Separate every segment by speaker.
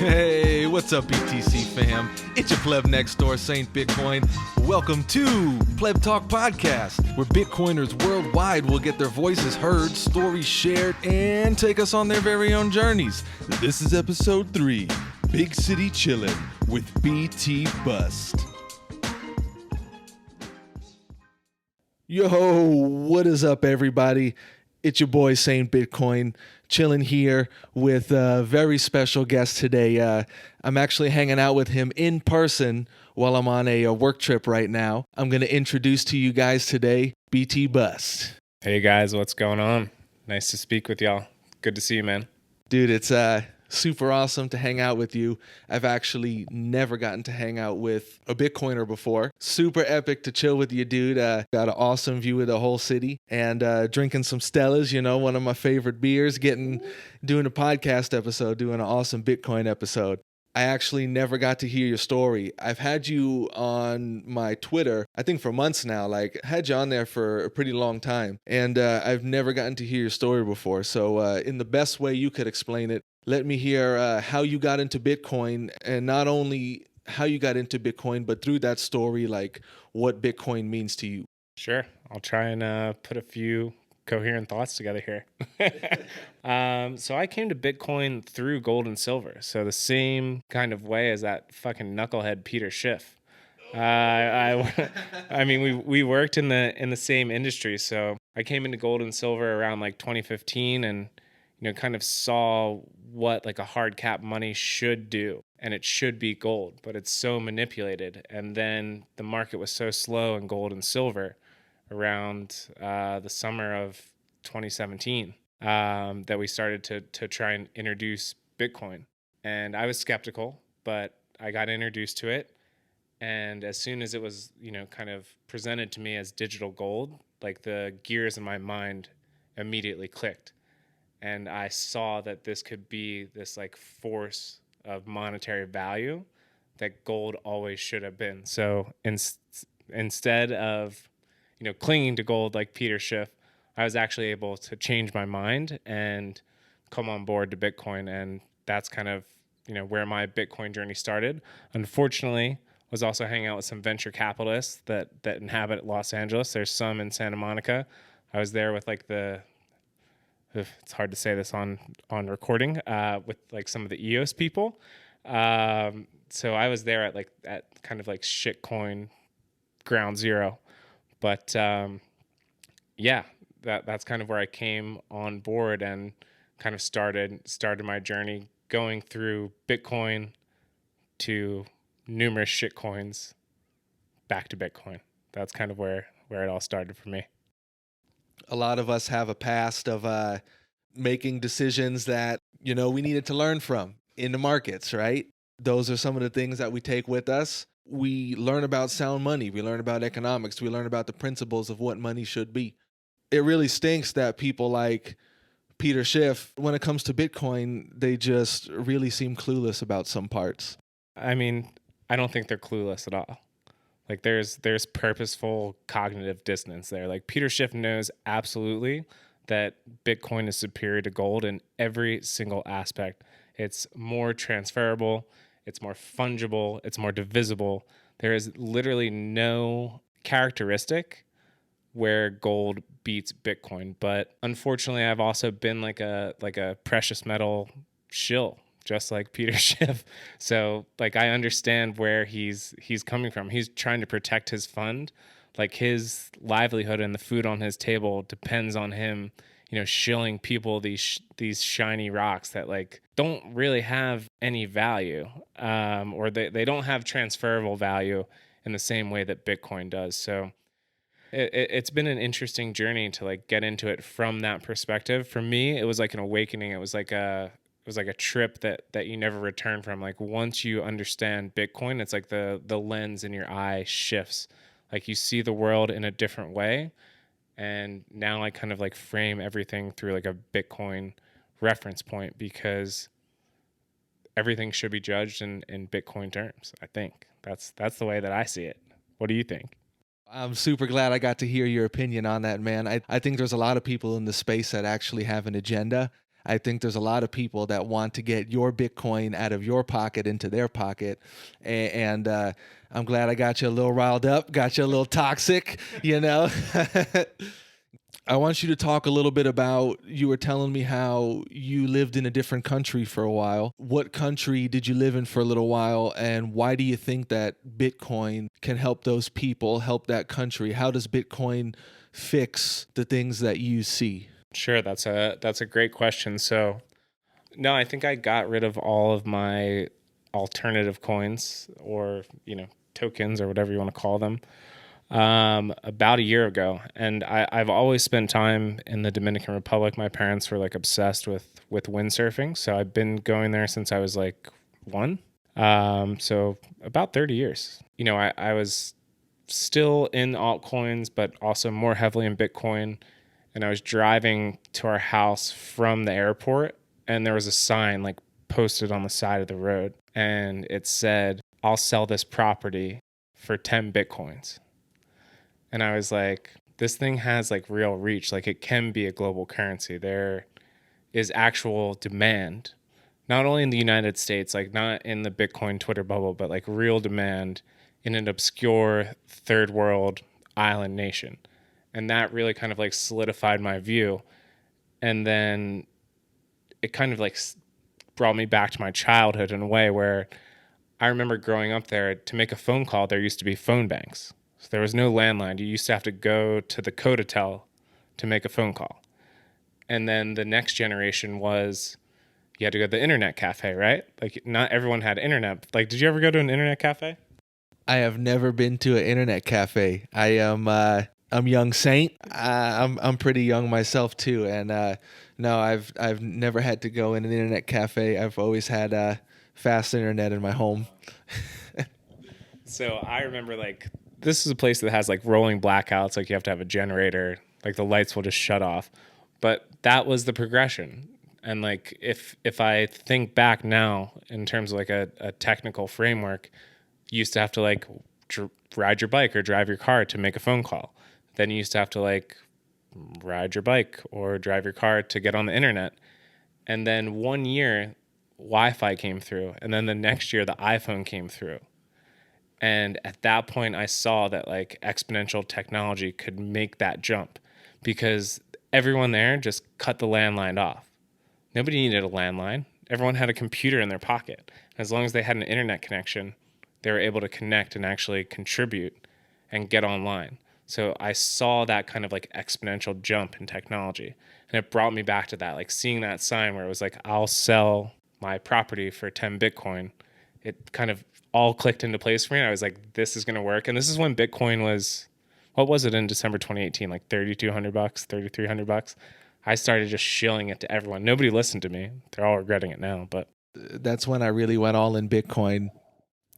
Speaker 1: Hey, what's up, BTC fam? It's your Pleb next door, Saint Bitcoin. Welcome to Pleb Talk Podcast, where Bitcoiners worldwide will get their voices heard, stories shared, and take us on their very own journeys. This is episode 3, Big City Chillin' with BT Bust. Yo, what is up, everybody? It's your boy, Saint Bitcoin, chilling here with a very special guest today. I'm actually hanging out with him in person while I'm on a work trip right now. I'm going to introduce to you guys today, BT Bust.
Speaker 2: Hey guys, what's going on? Nice to speak with y'all. Good to see you, man.
Speaker 1: Dude, it's super awesome to hang out with you. I've actually never gotten to hang out with a Bitcoiner before. Super epic to chill with you, dude. Got an awesome view of the whole city and drinking some Stellas, you know, one of my favorite beers, doing a podcast episode, doing an awesome Bitcoin episode. I actually never got to hear your story. I've had you on my Twitter, I think for months now, had you on there for a pretty long time. And I've never gotten to hear your story before. So in the best way you could explain it, let me hear how you got into Bitcoin, and not only how you got into Bitcoin, but through that story, what Bitcoin means to you.
Speaker 2: Sure. I'll try and put a few coherent thoughts together here. So I came to Bitcoin through gold and silver. So the same kind of way as that fucking knucklehead Peter Schiff. I mean, we worked in the same industry. So I came into gold and silver around 2015 and, kind of saw what a hard cap money should do. And it should be gold, but it's so manipulated. And then the market was so slow in gold and silver around the summer of 2017 that we started to try and introduce Bitcoin. And I was skeptical, but I got introduced to it. And as soon as it was, kind of presented to me as digital gold, the gears in my mind immediately clicked. And I saw that this could be this force of monetary value that gold always should have been. So instead of clinging to gold like Peter Schiff, I was actually able to change my mind and come on board to Bitcoin. And that's kind of, where my Bitcoin journey started. Unfortunately, was also hanging out with some venture capitalists that inhabit Los Angeles. There's some in Santa Monica. I was there with it's hard to say this on recording, with some of the EOS people. So I was there at kind of shitcoin ground zero. But that's kind of where I came on board and kind of started my journey going through Bitcoin to numerous shitcoins back to Bitcoin. That's kind of where it all started for me.
Speaker 1: A lot of us have a past of making decisions that, we needed to learn from in the markets, right? Those are some of the things that we take with us. We learn about sound money. We learn about economics. We learn about the principles of what money should be. It really stinks that people like Peter Schiff, when it comes to Bitcoin, they just really seem clueless about some parts.
Speaker 2: I mean, I don't think they're clueless at all. There's purposeful cognitive dissonance there. Peter Schiff knows absolutely that Bitcoin is superior to gold in every single aspect. It's more transferable. It's more fungible. It's more divisible. There is literally no characteristic where gold beats Bitcoin. But unfortunately, I've also been like a precious metal shill, just like Peter Schiff. So I understand where he's coming from. He's trying to protect his fund. His livelihood and the food on his table depends on him, shilling people these shiny rocks that don't really have any value, or they don't have transferable value in the same way that Bitcoin does. So it's been an interesting journey to get into it from that perspective. For me, it was an awakening. It was like a trip that you never return from. Once you understand Bitcoin, it's the lens in your eye shifts. You see the world in a different way. And now I kind of frame everything through a Bitcoin reference point, because everything should be judged in Bitcoin terms. I think that's the way that I see it. What do you think?
Speaker 1: I'm super glad I got to hear your opinion on that, man. I think there's a lot of people in the space that actually have an agenda. I think there's a lot of people that want to get your Bitcoin out of your pocket into their pocket. And I'm glad I got you a little riled up, got you a little toxic, you know. I want you to talk a little bit about, you were telling me how you lived in a different country for a while. What country did you live in for a little while, and why do you think that Bitcoin can help those people, help that country? How does Bitcoin fix the things that you see?
Speaker 2: Sure, that's a great question. So, no, I think I got rid of all of my alternative coins, or tokens, or whatever you want to call them, about a year ago. And I've always spent time in the Dominican Republic. My parents were like obsessed with windsurfing, so I've been going there since I was like one. So about 30 years. I was still in altcoins, but also more heavily in Bitcoin. And I was driving to our house from the airport, and there was a sign like posted on the side of the road, and it said, "I'll sell this property for 10 Bitcoins." And I was like, this thing has like real reach. Like, it can be a global currency. There is actual demand, not only in the United States, like not in the Bitcoin Twitter bubble, but like real demand in an obscure third world island nation. And that really kind of like solidified my view. And then it kind of like brought me back to my childhood in a way where I remember growing up there. To make a phone call, there used to be phone banks. So there was no landline. You used to have to go to the Codatel to make a phone call. And then the next generation was, you had to go to the internet cafe, right? Like, not everyone had internet. Like, did you ever go to an internet cafe?
Speaker 1: I have never been to an internet cafe. I'm young saint. I'm pretty young myself too, and no, I've never had to go in an internet cafe. I've always had fast internet in my home.
Speaker 2: So I remember, like, this is a place that has like rolling blackouts. Like, you have to have a generator. Like, the lights will just shut off. But that was the progression. And like, if I think back now in terms of like a technical framework, you used to have to like ride your bike or drive your car to make a phone call. Then you used to have to like ride your bike or drive your car to get on the internet. And then one year, Wi-Fi came through. And then the next year, the iPhone came through. And at that point, I saw that like exponential technology could make that jump, because everyone there just cut the landline off. Nobody needed a landline. Everyone had a computer in their pocket. As long as they had an internet connection, they were able to connect and actually contribute and get online. So I saw that kind of like exponential jump in technology. And it brought me back to that, like seeing that sign where it was like, "I'll sell my property for 10 Bitcoin." It kind of all clicked into place for me. And I was like, this is going to work. And this is when Bitcoin was, what was it in December 2018? Like $3,200, $3,300. I started just shilling it to everyone. Nobody listened to me. They're all regretting it now, but
Speaker 1: That's when I really went all in Bitcoin.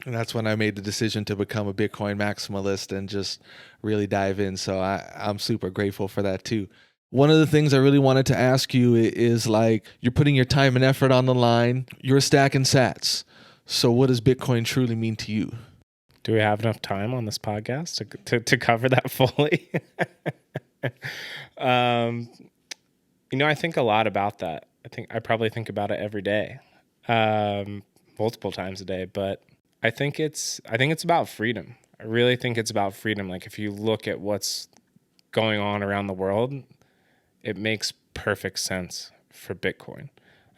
Speaker 1: And that's when I made the decision to become a Bitcoin maximalist and just really dive in. So I'm super grateful for that too. One of the things I really wanted to ask you is, like, you're putting your time and effort on the line. You're stacking sats. So what does Bitcoin truly mean to you?
Speaker 2: do we have enough time on this podcast to cover that fully? I think a lot about that. I probably think about it every day, multiple times a day. But I think it's about freedom. I really think it's about freedom. Like, if you look at what's going on around the world, it makes perfect sense for Bitcoin.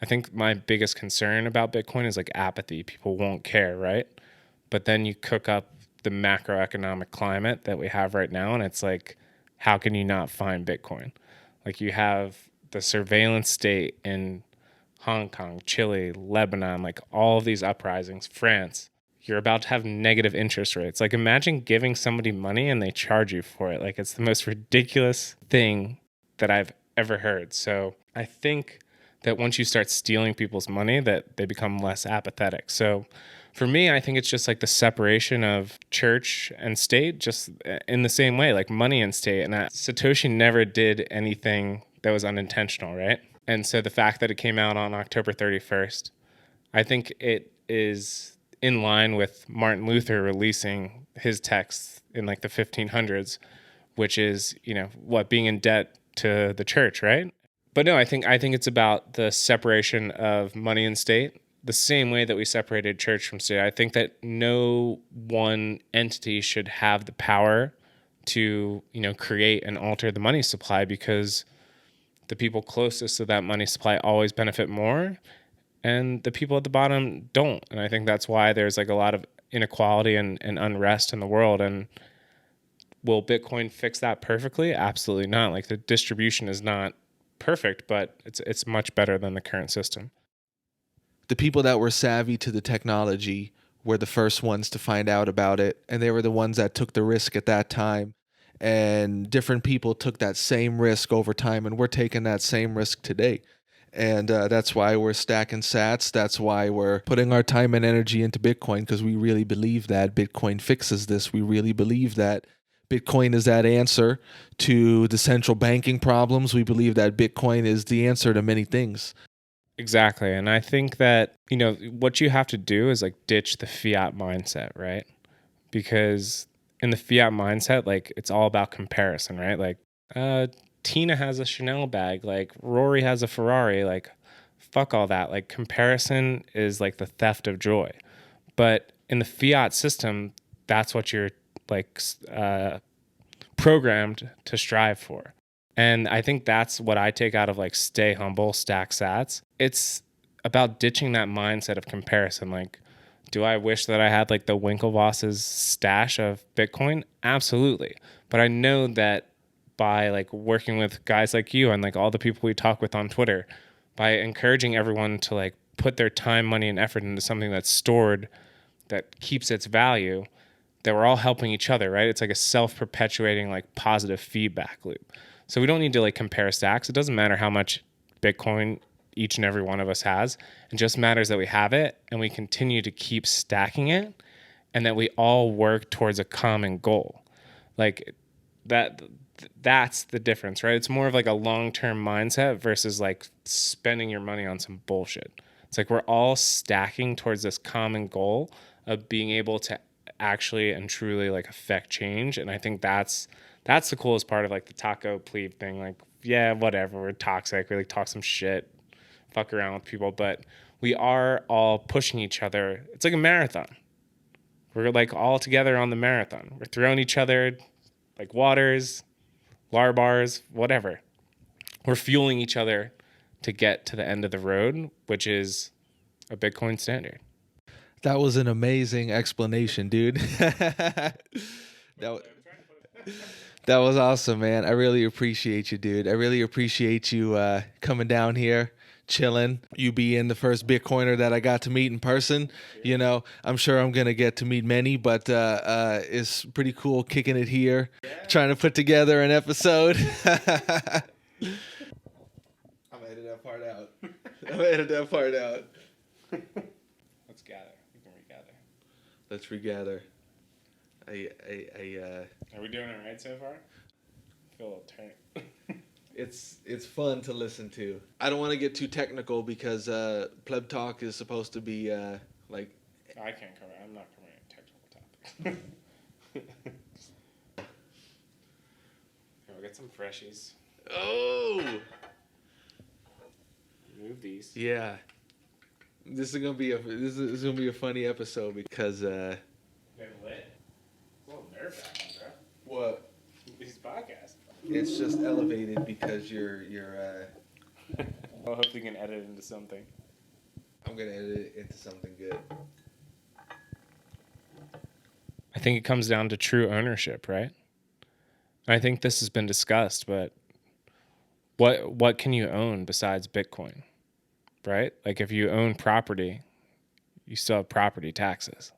Speaker 2: I think my biggest concern about Bitcoin is like apathy. People won't care, right? But then you cook up the macroeconomic climate that we have right now, and it's like, how can you not find Bitcoin? Like, you have the surveillance state in Hong Kong, Chile, Lebanon, like all of these uprisings, France. You're about to have negative interest rates. Like, imagine giving somebody money and they charge you for it. Like, it's the most ridiculous thing that I've ever heard. So I think that once you start stealing people's money, that they become less apathetic. So for me, I think it's just like the separation of church and state, just in the same way, like money and state. And that Satoshi never did anything that was unintentional, right? And so the fact that it came out on October 31st, I think it is in line with Martin Luther releasing his texts in like the 1500s, which is, being in debt to the church, right? But no, I think it's about the separation of money and state, the same way that we separated church from state. I think that no one entity should have the power to, create and alter the money supply, because the people closest to that money supply always benefit more, and the people at the bottom don't. And I think that's why there's like a lot of inequality and unrest in the world. And will Bitcoin fix that perfectly? Absolutely not. Like, the distribution is not perfect, but it's much better than the current system.
Speaker 1: The people that were savvy to the technology were the first ones to find out about it, and they were the ones that took the risk at that time. And different people took that same risk over time, and we're taking that same risk today. And that's why we're stacking sats. That's why we're putting our time and energy into Bitcoin, because we really believe that Bitcoin fixes this. We really believe that Bitcoin is that answer to the central banking problems. We believe that Bitcoin is the answer to many things.
Speaker 2: Exactly. And I think that, what you have to do is like ditch the fiat mindset, right? Because in the fiat mindset, like, it's all about comparison, right? Like, Tina has a Chanel bag, like Rory has a Ferrari, like, fuck all that. Like, comparison is like the theft of joy. But in the fiat system, that's what you're like programmed to strive for. And I think that's what I take out of like stay humble, stack sats. It's about ditching that mindset of comparison. Like, do I wish that I had like the Winklevoss's stash of Bitcoin? Absolutely. But I know that by like working with guys like you and like all the people we talk with on Twitter, by encouraging everyone to like put their time, money, and effort into something that's stored, that keeps its value, that we're all helping each other, right? It's like a self-perpetuating like positive feedback loop. So we don't need to like compare stacks. It doesn't matter how much Bitcoin each and every one of us has. It just matters that we have it and we continue to keep stacking it, and that we all work towards a common goal. Like, that's the difference, right? It's more of like a long-term mindset versus like spending your money on some bullshit. It's like we're all stacking towards this common goal of being able to actually and truly like affect change. And I think that's the coolest part of like the taco plebe thing. Like, yeah, whatever, we're toxic, we like talk some shit, fuck around with people, but we are all pushing each other. It's like a marathon. We're like all together on the marathon. We're throwing each other like waters, bars, whatever. We're fueling each other to get to the end of the road, which is a Bitcoin standard.
Speaker 1: That was an amazing explanation, dude. That was awesome, man. I really appreciate you, dude. I really appreciate you coming down here, chilling. You being the first Bitcoiner that I got to meet in person. I'm sure I'm going to get to meet many, but it's pretty cool kicking it here, trying to put together an episode. I'm going to edit that part out.
Speaker 2: Let's gather. We can regather.
Speaker 1: Let's regather.
Speaker 2: Are we doing it right so far? I feel a little turn.
Speaker 1: It's fun to listen to. I don't want to get too technical because Pleb Talk is supposed to be like.
Speaker 2: I can't cover. I'm not covering technical topics. We'll get some freshies.
Speaker 1: Oh.
Speaker 2: Move these.
Speaker 1: Yeah. This is gonna be a funny episode because.
Speaker 2: They're lit. A little nerve-wracking, bro.
Speaker 1: What?
Speaker 2: These podcasts.
Speaker 1: It's just elevated because you're.
Speaker 2: Well, hopefully you can edit it into something.
Speaker 1: I'm gonna edit it into something good.
Speaker 2: I think it comes down to true ownership, right? I think this has been discussed, but what can you own besides Bitcoin, right? Like, if you own property, you still have property taxes.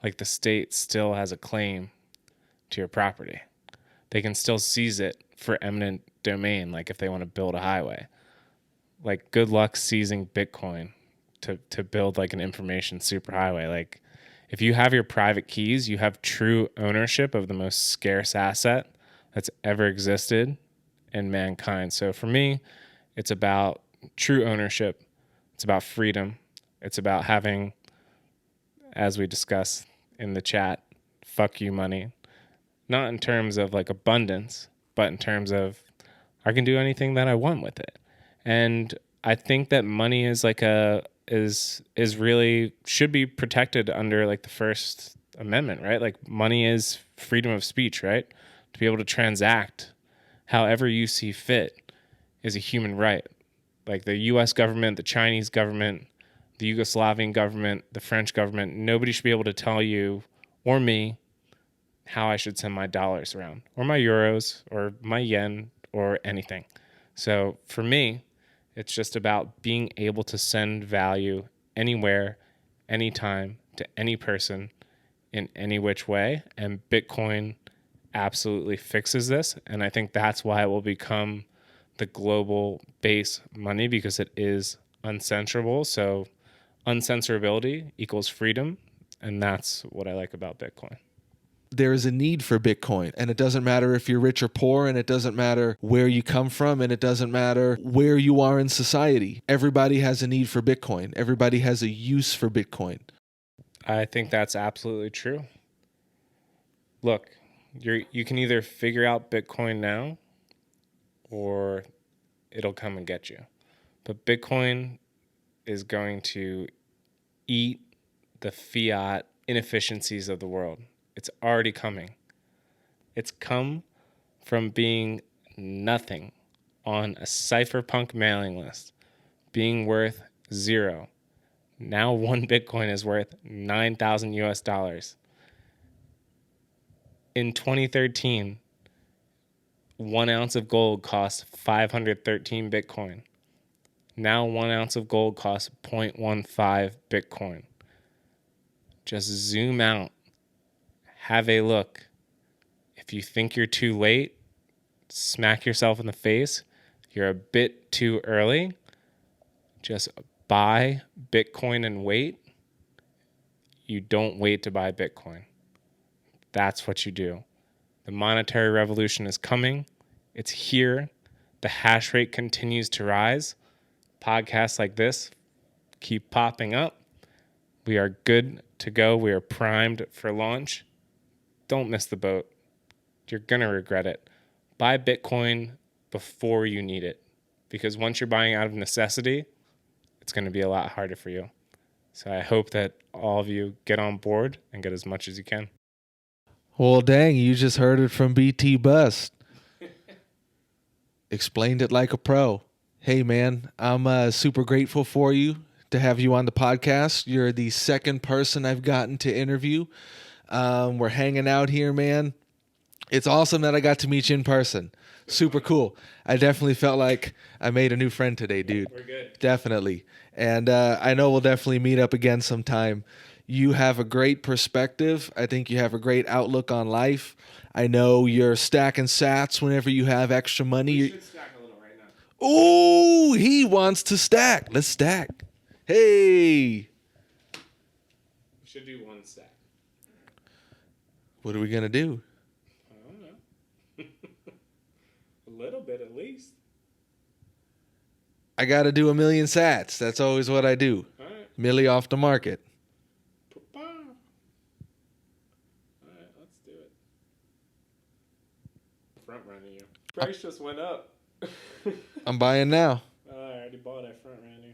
Speaker 2: Like, the state still has a claim to your property. They can still seize it for eminent domain, like if they want to build a highway. Like, good luck seizing Bitcoin to build like an information superhighway. Like, if you have your private keys, you have true ownership of the most scarce asset that's ever existed in mankind. So for me, it's about true ownership. It's about freedom. It's about having, as we discussed in the chat, fuck you money. Not in terms of like abundance, but in terms of I can do anything that I want with it. And I think that money is like is really should be protected under like the First Amendment, right? Like money is freedom of speech, right? To be able to transact however you see fit is a human right. Like the US government, the Chinese government, the Yugoslavian government, the French government, nobody should be able to tell you or me how I should send my dollars around, or my euros, or my yen, or anything. So for me, it's just about being able to send value anywhere, anytime, to any person in any which way. And Bitcoin absolutely fixes this. And I think that's why it will become the global base money, because it is uncensorable. So uncensorability equals freedom. And that's what I like about Bitcoin.
Speaker 1: There is a need for Bitcoin, and it doesn't matter if you're rich or poor, and it doesn't matter where you come from, and it doesn't matter where you are in society. Everybody has a need for Bitcoin. Everybody has a use for Bitcoin.
Speaker 2: I think that's absolutely true. Look, you can either figure out Bitcoin now or it'll come and get you. But Bitcoin is going to eat the fiat inefficiencies of the world. It's already coming. It's come from being nothing on a cypherpunk mailing list, being worth $0. Now one Bitcoin is worth 9,000 US dollars. In 2013, 1 ounce of gold cost 513 Bitcoin. Now 1 ounce of gold costs 0.15 Bitcoin. Just zoom out. Have a look. If you think you're too late, smack yourself in the face. You're a bit too early. Just buy Bitcoin and wait. You don't wait to buy Bitcoin. That's what you do. The monetary revolution is coming. It's here. The hash rate continues to rise. Podcasts like this keep popping up. We are good to go. We are primed for launch. Don't miss the boat. You're going to regret it. Buy Bitcoin before you need it, because once you're buying out of necessity, it's going to be a lot harder for you. So I hope that all of you get on board and get as much as you can.
Speaker 1: Well, dang, you just heard it from BT Bust. Explained it like a pro. Hey, man, I'm super grateful for you to have you on the podcast. You're the second person I've gotten to interview. We're hanging out here, man. It's awesome that I got to meet you in person. Super cool. I definitely felt like I made a new friend today, dude.
Speaker 2: We're good.
Speaker 1: Definitely. And I know we'll definitely meet up again sometime. You have a great perspective. I think you have a great outlook on life. I know you're stacking sats whenever you have extra money.
Speaker 2: We should stack a little right now.
Speaker 1: Ooh, he wants to stack. Let's stack. Hey.
Speaker 2: We should do one stack.
Speaker 1: What are we going to do?
Speaker 2: I don't know. A little bit at least.
Speaker 1: I got to do 1 million sats. That's always what I do.
Speaker 2: All right.
Speaker 1: Millie off the market.
Speaker 2: All right, let's do it. Front running you. Price just went up.
Speaker 1: I'm buying now.
Speaker 2: I already bought that front running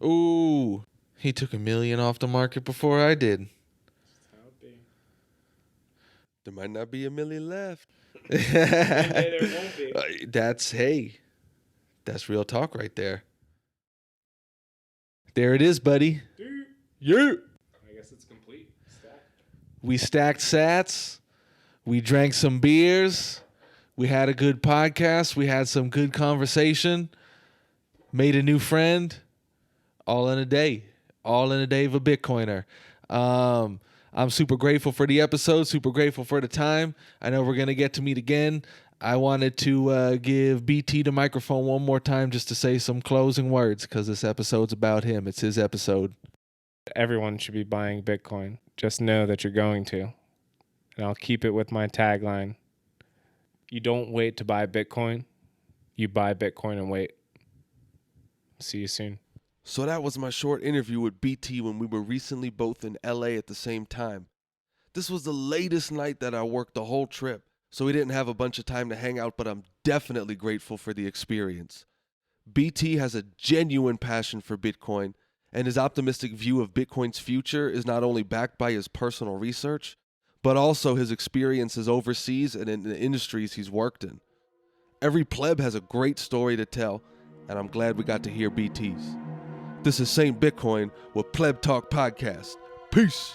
Speaker 2: you.
Speaker 1: Ooh, he took 1 million off the market before I did.
Speaker 2: That's how it be.
Speaker 3: There might not be 1 million left.
Speaker 2: One day there won't be.
Speaker 1: That's real talk right there. There it is, buddy.
Speaker 2: Dude.
Speaker 1: Yeah.
Speaker 2: I guess it's complete. Stacked.
Speaker 1: We stacked sats. We drank some beers. We had a good podcast. We had some good conversation. Made a new friend. All in a day. All in a day of a Bitcoiner. I'm super grateful for the episode. Super grateful for the time. I know we're going to get to meet again. I wanted to give BT the microphone one more time just to say some closing words, because this episode's about him. It's his episode.
Speaker 2: Everyone should be buying Bitcoin. Just know that you're going to. And I'll keep it with my tagline. You don't wait to buy Bitcoin. You buy Bitcoin and wait. See you soon.
Speaker 3: So that was my short interview with BT when we were recently both in LA at the same time. This was the latest night that I worked the whole trip, so we didn't have a bunch of time to hang out, but I'm definitely grateful for the experience. BT has a genuine passion for Bitcoin, and his optimistic view of Bitcoin's future is not only backed by his personal research, but also his experiences overseas and in the industries he's worked in. Every pleb has a great story to tell, and I'm glad we got to hear BT's. This is Saint Bitcoin with Pleb Talk Podcast. Peace.